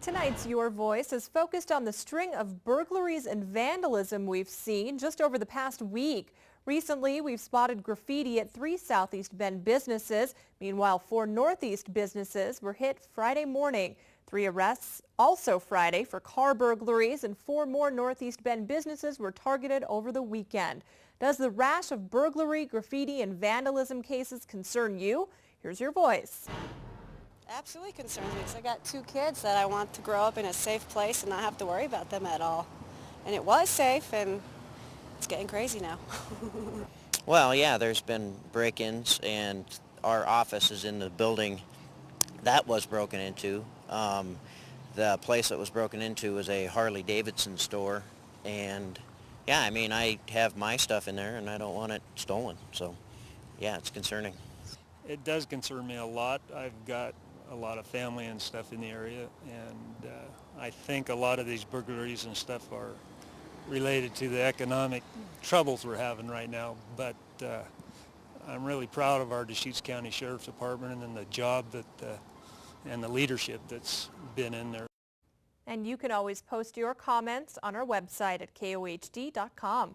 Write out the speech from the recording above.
Tonight's Your Voice is focused on the string of burglaries and vandalism we've seen just over the past week. Recently, we've spotted graffiti at 3 Southeast Bend businesses. Meanwhile, 4 Northeast businesses were hit Friday morning. 3 arrests also Friday for car burglaries, and 4 more Northeast Bend businesses were targeted over the weekend. Does the rash of burglary, graffiti, and vandalism cases concern you? Here's your voice. Absolutely concerns me because I got 2 kids that I want to grow up in a safe place and not have to worry about them at all. And it was safe, and it's getting crazy now. Well, yeah, there's been break-ins, and our office is in the building that was broken into. The place that was broken into was a Harley-Davidson store, and yeah, I mean, I have my stuff in there, and I don't want it stolen, so yeah, it's concerning. It does concern me a lot. I've got a lot of family and stuff in the area, and I think a lot of these burglaries and stuff are related to the economic troubles we're having right now. But I'm really proud of our Deschutes County Sheriff's Department and the job that and the leadership that's been in there. And you can always post your comments on our website at KOHD.com.